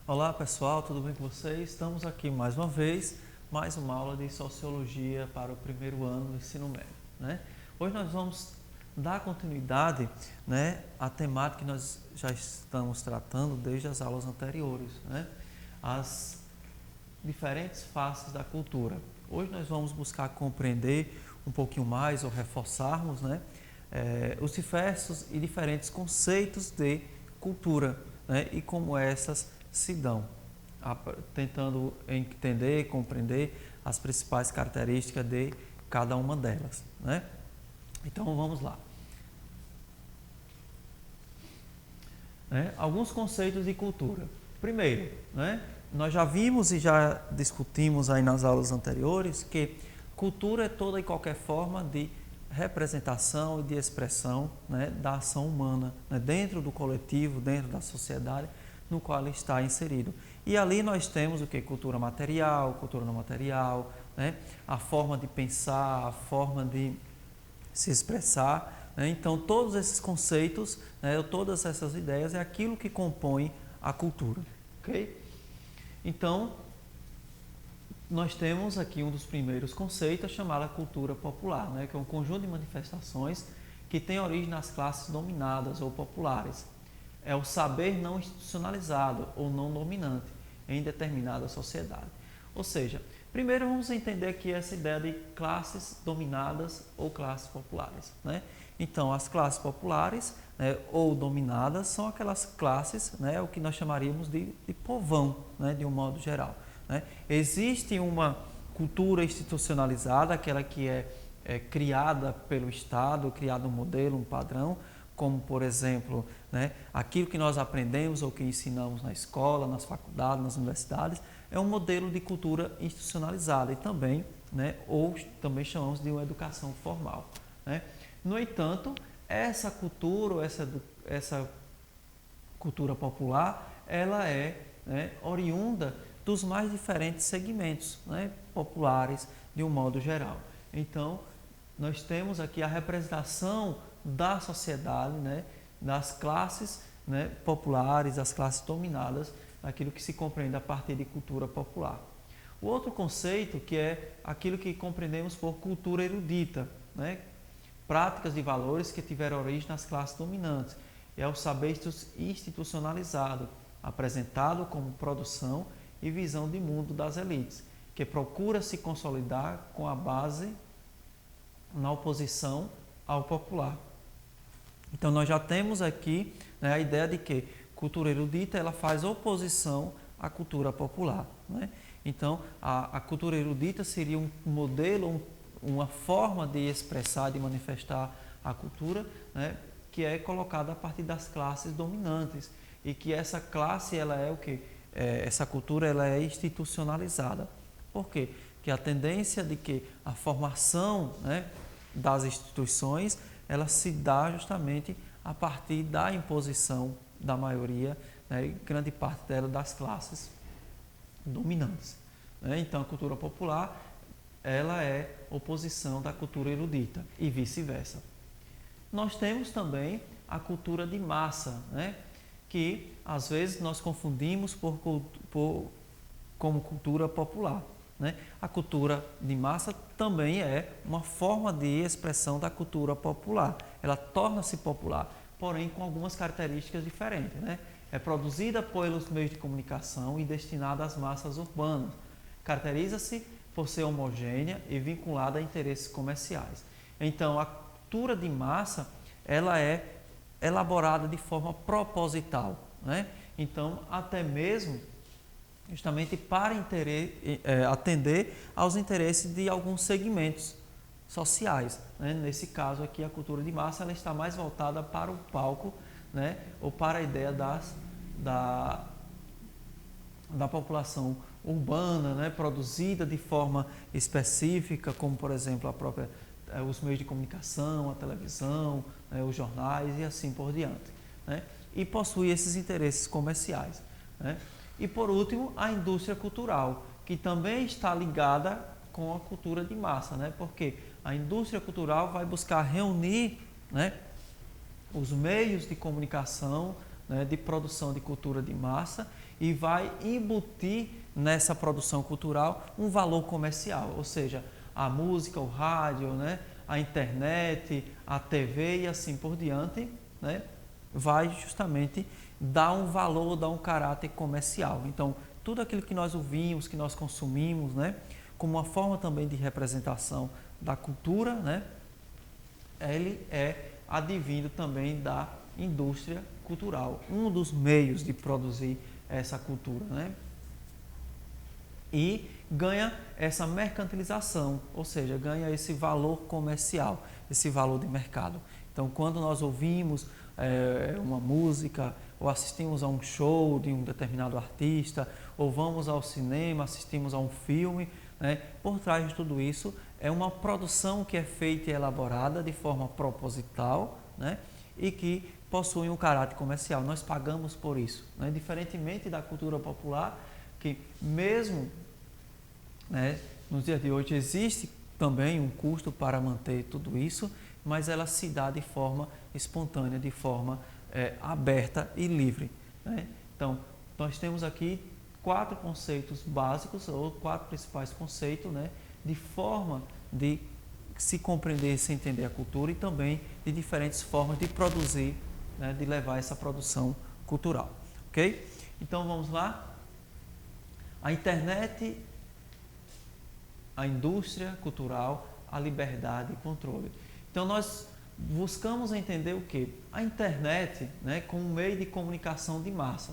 Olá pessoal, tudo bem com vocês? Estamos aqui mais uma vez, mais uma aula de Sociologia para o primeiro ano do ensino médio, né? Hoje nós vamos dar continuidade, né, à temática que nós já estamos tratando desde as aulas anteriores, né? As diferentes faces da cultura. Hoje nós vamos buscar compreender um pouquinho mais ou reforçarmos, né, os diversos e diferentes conceitos de cultura, né, e como essas se dão, tentando entender e compreender as principais características de cada uma delas, né? Então vamos lá. Alguns conceitos de cultura. Primeiro, né, nós já vimos e já discutimos aí nas aulas anteriores que cultura é toda e qualquer forma de representação e de expressão, né, da ação humana, né, dentro do coletivo, dentro da sociedade no qual ele está inserido. E ali nós temos o que? Cultura material, cultura não material, né, a forma de pensar, a forma de se expressar, né? Então todos esses conceitos, né, todas essas ideias é aquilo que compõe a cultura, ok? Então nós temos aqui um dos primeiros conceitos chamado cultura popular, né, que é um conjunto de manifestações que tem origem nas classes dominadas ou populares. É o saber não institucionalizado ou não dominante em determinada sociedade. Ou seja, primeiro vamos entender aqui essa ideia de classes dominadas ou classes populares, né? Então, as classes populares, né, ou dominadas são aquelas classes, né, o que nós chamaríamos de povão, né, de um modo geral, né? Existe uma cultura institucionalizada, aquela que é criada pelo Estado, criado um modelo, um padrão, como, por exemplo, né, aquilo que nós aprendemos ou que ensinamos na escola, nas faculdades, nas universidades, é um modelo de cultura institucionalizada e também, né, ou também chamamos de uma educação formal, né? No entanto, essa cultura, essa cultura popular, ela é, né, oriunda dos mais diferentes segmentos, né, populares de um modo geral. Então, nós temos aqui a representação da sociedade, né, das classes, né, populares, das classes dominadas, aquilo que se compreende a partir de cultura popular. O outro conceito que é aquilo que compreendemos por cultura erudita, né, práticas de valores que tiveram origem nas classes dominantes. É o saber institucionalizado, apresentado como produção e visão de mundo das elites, que procura se consolidar com a base na oposição ao popular. Então nós já temos aqui, né, a ideia de que cultura erudita ela faz oposição à cultura popular, né? Então a cultura erudita seria um modelo, uma forma de expressar, de manifestar a cultura, né, que é colocada a partir das classes dominantes e que essa classe ela é o que? Essa cultura ela é institucionalizada. Por quê? Porque a tendência de que a formação, né, das instituições ela se dá justamente a partir da imposição da maioria, né, e grande parte dela das classes dominantes, né? Então a cultura popular ela é oposição da cultura erudita e vice-versa. Nós temos também a cultura de massa, né, que às vezes nós confundimos como cultura popular, né? A cultura de massa também é uma forma de expressão da cultura popular. Ela torna-se popular, porém com algumas características diferentes, né? É produzida pelos meios de comunicação e destinada às massas urbanas. Caracteriza-se por ser homogênea e vinculada a interesses comerciais. Então, a cultura de massa ela é elaborada de forma proposital, né? Então, até mesmo justamente para atender aos interesses de alguns segmentos sociais, né? Nesse caso aqui, a cultura de massa ela está mais voltada para o palco, né? Ou para a ideia da população urbana, né? Produzida de forma específica, como por exemplo os meios de comunicação, a televisão, né? Os jornais e assim por diante, né? E possui esses interesses comerciais, né? E por último, a indústria cultural, que também está ligada com a cultura de massa, né? Porque a indústria cultural vai buscar reunir, né, os meios de comunicação, né, de produção de cultura de massa e vai embutir nessa produção cultural um valor comercial, ou seja, a música, o rádio, né, a internet, a TV e assim por diante, né, vai justamente dar um valor, dar um caráter comercial. Então, tudo aquilo que nós ouvimos, que nós consumimos, né, como uma forma também de representação da cultura, né, ele é advindo também da indústria cultural, um dos meios de produzir essa cultura, né? E ganha essa mercantilização, ou seja, ganha esse valor comercial, esse valor de mercado. Então, quando nós ouvimos uma música, ou assistimos a um show de um determinado artista, ou vamos ao cinema, assistimos a um filme, né? Por trás de tudo isso é uma produção que é feita e elaborada de forma proposital, né? E que possui um caráter comercial. Nós pagamos por isso, né? Diferentemente da cultura popular, que mesmo, né, nos dias de hoje existe também um custo para manter tudo isso, mas ela se dá de forma espontânea, de forma aberta e livre, né? Então, nós temos aqui 4 conceitos básicos, ou 4 principais conceitos, né, de forma de se compreender e se entender a cultura e também de diferentes formas de produzir, né, de levar essa produção cultural. Ok? Então, vamos lá. A internet, a indústria cultural, a liberdade e controle. Então, nós buscamos entender o quê? A internet, né, como um meio de comunicação de massa,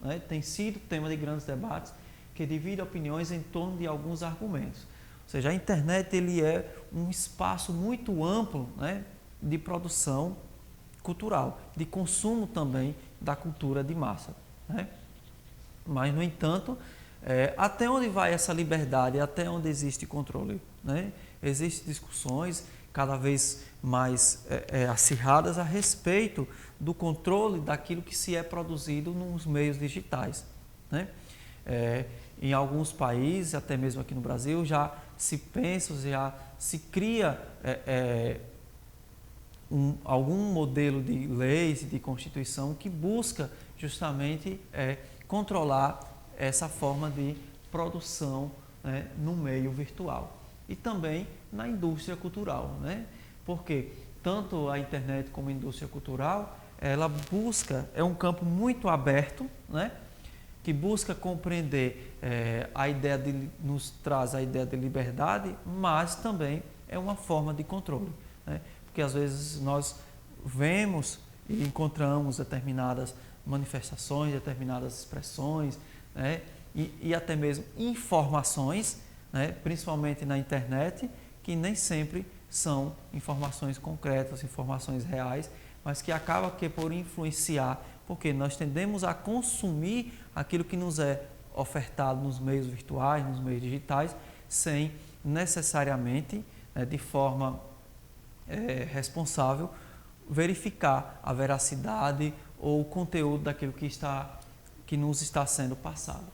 né, tem sido tema de grandes debates que divide opiniões em torno de alguns argumentos. Ou seja, a internet ele é um espaço muito amplo, né, de produção cultural, de consumo também da cultura de massa, né? Mas, no entanto, até onde vai essa liberdade, até onde existe controle, né? Existem discussões cada vez mais acirradas a respeito do controle daquilo que se é produzido nos meios digitais, né? Em alguns países, até mesmo aqui no Brasil, já se pensa, já se cria algum modelo de leis e de constituição que busca justamente controlar essa forma de produção, né, no meio virtual e também na indústria cultural, né? Porque tanto a internet como a indústria cultural, ela busca, é um campo muito aberto, né, que busca compreender a ideia nos traz a ideia de liberdade, mas também é uma forma de controle, né? Porque às vezes nós vemos e encontramos determinadas manifestações, determinadas expressões, né, e até mesmo informações, né, principalmente na internet, que nem sempre são informações concretas, informações reais, mas que acaba por influenciar, porque nós tendemos a consumir aquilo que nos é ofertado nos meios virtuais, nos meios digitais, sem necessariamente, né, de forma responsável, verificar a veracidade ou o conteúdo daquilo que nos está sendo passado.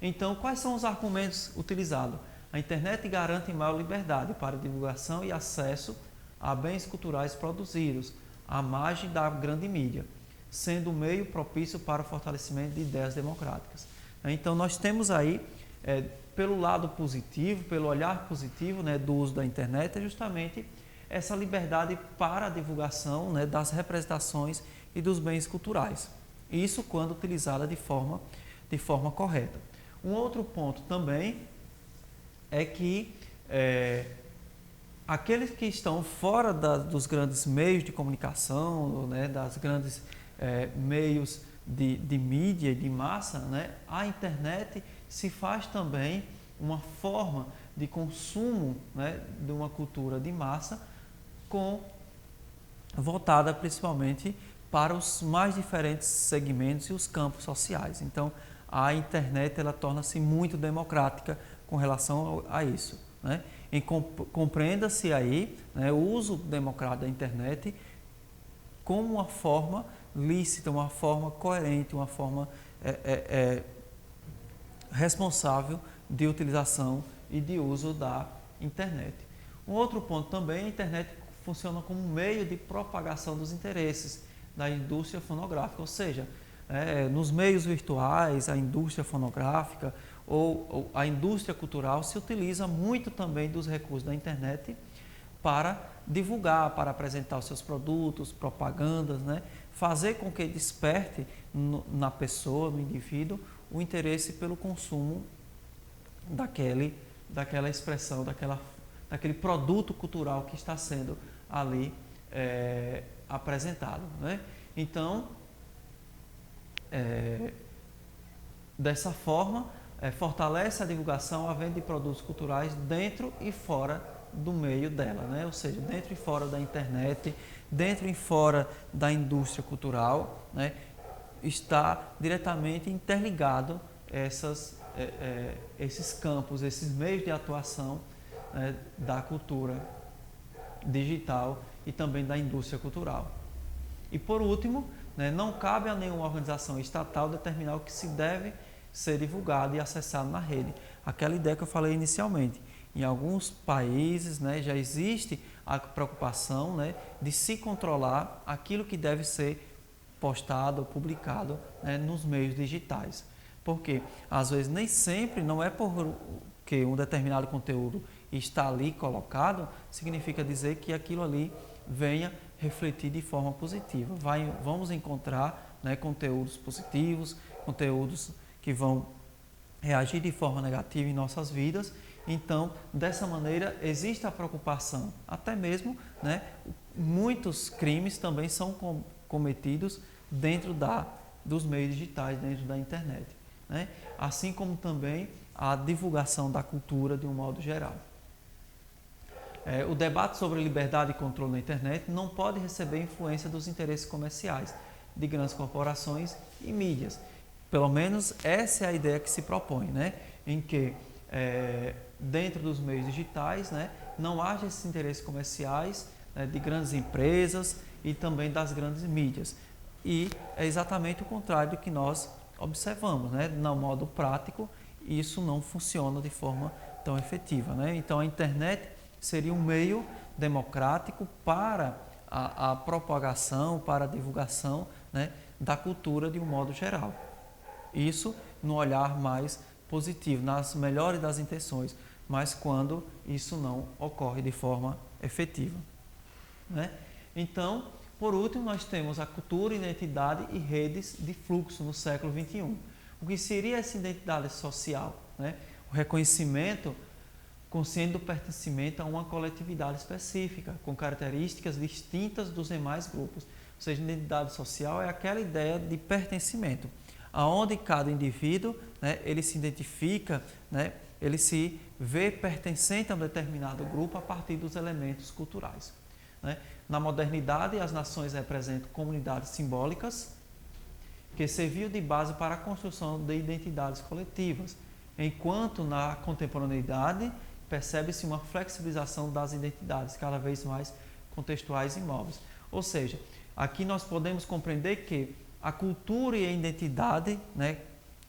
Então, quais são os argumentos utilizados? A internet garante maior liberdade para divulgação e acesso a bens culturais produzidos, à margem da grande mídia, sendo um meio propício para o fortalecimento de ideias democráticas. Então, nós temos aí, pelo lado positivo, pelo olhar positivo, né, do uso da internet, é justamente essa liberdade para a divulgação, né, das representações e dos bens culturais. Isso quando utilizada de forma correta. Um outro ponto também é que aqueles que estão fora dos grandes meios de comunicação, né, das grandes meios de mídia e de massa, né, a internet se faz também uma forma de consumo, né, de uma cultura de massa voltada principalmente para os mais diferentes segmentos e os campos sociais. Então, a internet ela torna-se muito democrática com relação a isso, né? Compreenda-se aí, né, o uso democrático da internet como uma forma lícita, uma forma coerente, uma forma responsável de utilização e de uso da internet. Um outro ponto também, a internet funciona como um meio de propagação dos interesses da indústria fonográfica, ou seja, nos meios virtuais, a indústria fonográfica ou a indústria cultural se utiliza muito também dos recursos da internet para divulgar, para apresentar os seus produtos, propagandas, né? Fazer com que desperte na pessoa, no indivíduo, o interesse pelo consumo daquela expressão, daquele produto cultural que está sendo ali apresentado, né? Então, dessa forma, fortalece a divulgação, a venda de produtos culturais dentro e fora do meio dela, né? Ou seja, dentro e fora da internet, dentro e fora da indústria cultural, né? Está diretamente interligado esses campos, esses meios de atuação, né, da cultura digital e também da indústria cultural. E por último, né, não cabe a nenhuma organização estatal determinar o que se deve ser divulgado e acessado na rede. Aquela ideia que eu falei inicialmente. Em alguns países, né, já existe a preocupação, né, de se controlar aquilo que deve ser postado ou publicado, né, nos meios digitais. Porque, às vezes, nem sempre, não é porque um determinado conteúdo está ali colocado, significa dizer que aquilo ali venha refletir de forma positiva. Vamos encontrar, né, conteúdos positivos, conteúdos que vão reagir de forma negativa em nossas vidas. Então, dessa maneira, existe a preocupação. Até mesmo, né, muitos crimes também são cometidos dentro dos meios digitais, dentro da internet, né? Assim como também a divulgação da cultura de um modo geral. O debate sobre liberdade e controle na internet não pode receber influência dos interesses comerciais de grandes corporações e mídias. Pelo menos essa é a ideia que se propõe, né? Em que dentro dos meios digitais, né, não haja esses interesses comerciais, né, de grandes empresas e também das grandes mídias. E é exatamente o contrário do que nós observamos, né? No modo prático, isso não funciona de forma tão efetiva, né? Então, a internet seria um meio democrático para a propagação, para a divulgação, né, da cultura de um modo geral. Isso no olhar mais positivo, nas melhores das intenções, mas quando isso não ocorre de forma efetiva, né? Então, por último, nós temos a cultura, identidade e redes de fluxo no século XXI. O que seria essa identidade social, né? O reconhecimento consciente do pertencimento a uma coletividade específica, com características distintas dos demais grupos. Ou seja, identidade social é aquela ideia de pertencimento, aonde cada indivíduo, né, ele se identifica, né, ele se vê pertencente a um determinado grupo a partir dos elementos culturais, né? Na modernidade, as nações representam comunidades simbólicas que serviam de base para a construção de identidades coletivas, enquanto na contemporaneidade percebe-se uma flexibilização das identidades, cada vez mais contextuais e móveis. Ou seja, aqui nós podemos compreender que a cultura e a identidade, né,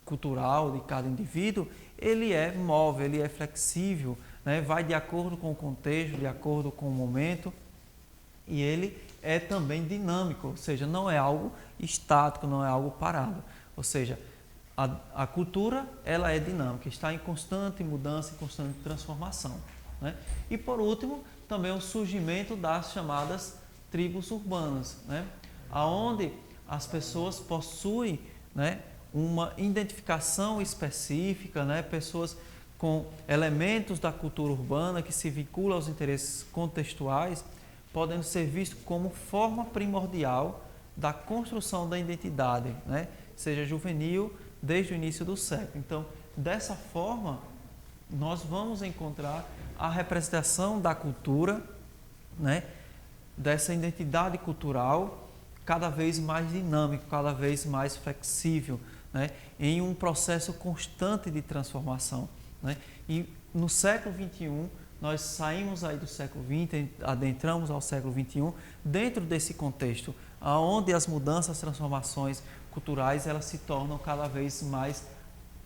cultural de cada indivíduo, ele é móvel, ele é flexível, né, vai de acordo com o contexto, de acordo com o momento, e ele é também dinâmico, ou seja, não é algo estático, não é algo parado. Ou seja, a cultura, ela é dinâmica, está em constante mudança, em constante transformação, né? E por último, também o surgimento das chamadas tribos urbanas, né? Onde as pessoas possuem, né, uma identificação específica, né? Pessoas com elementos da cultura urbana que se vinculam aos interesses contextuais, podendo ser vistos como forma primordial da construção da identidade, né? Seja juvenil, desde o início do século. Então, dessa forma, nós vamos encontrar a representação da cultura, né, dessa identidade cultural cada vez mais dinâmico, cada vez mais flexível, né, em um processo constante de transformação, né? E no século XXI, nós saímos aí do século XX, adentramos ao século XXI, dentro desse contexto, onde as mudanças, as transformações culturais, elas se tornam cada vez mais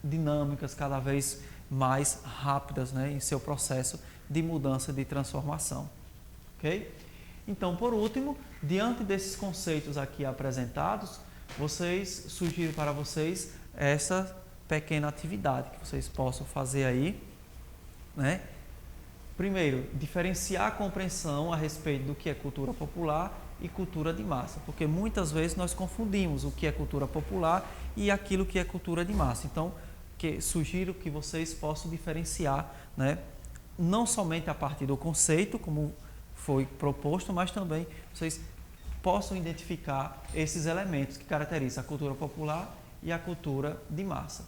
dinâmicas, cada vez mais rápidas, né, em seu processo de mudança, de transformação. Ok? Então, por último, diante desses conceitos aqui apresentados, sugiro para vocês essa pequena atividade que vocês possam fazer aí, né? Primeiro, diferenciar a compreensão a respeito do que é cultura popular e cultura de massa, porque muitas vezes nós confundimos o que é cultura popular e aquilo que é cultura de massa. Então, sugiro que vocês possam diferenciar, né, não somente a partir do conceito, como foi proposto, mas também vocês possam identificar esses elementos que caracterizam a cultura popular e a cultura de massa.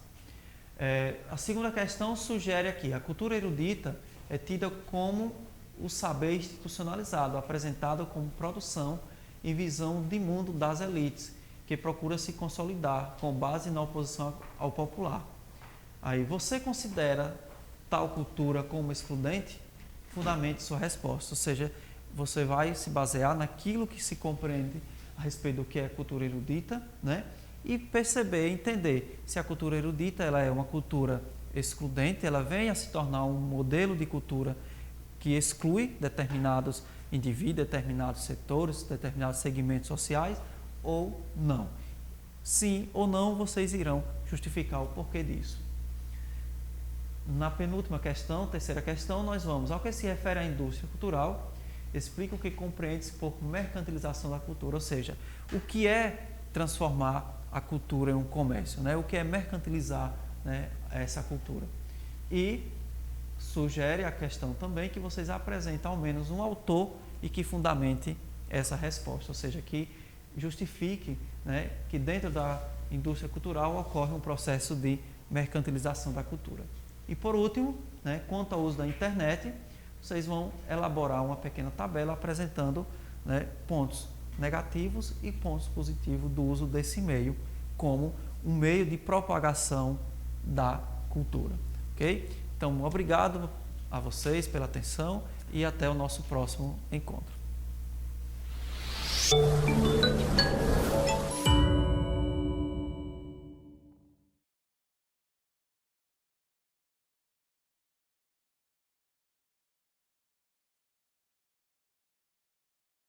A segunda questão sugere aqui, a cultura erudita é tida como o saber institucionalizado, apresentado como produção e visão de mundo das elites, que procura se consolidar com base na oposição ao popular. Aí, você considera tal cultura como excludente? Fundamente sua resposta, ou seja, você vai se basear naquilo que se compreende a respeito do que é cultura erudita, né? E perceber, entender se a cultura erudita ela é uma cultura excludente, ela vem a se tornar um modelo de cultura que exclui determinados indivíduos, determinados setores, determinados segmentos sociais, ou não. Sim ou não, vocês irão justificar o porquê disso. Na penúltima questão, terceira questão, nós vamos ao que se refere à indústria cultural, explica o que compreende-se por mercantilização da cultura, ou seja, o que é transformar a cultura em um comércio, né? O que é mercantilizar, né, essa cultura. E sugere a questão também que vocês apresentem ao menos um autor e que fundamente essa resposta, ou seja, que justifique, né, que dentro da indústria cultural ocorre um processo de mercantilização da cultura. E por último, né, quanto ao uso da internet, vocês vão elaborar uma pequena tabela apresentando, né, pontos negativos e pontos positivos do uso desse meio como um meio de propagação da cultura. Ok? Então, obrigado a vocês pela atenção e até o nosso próximo encontro.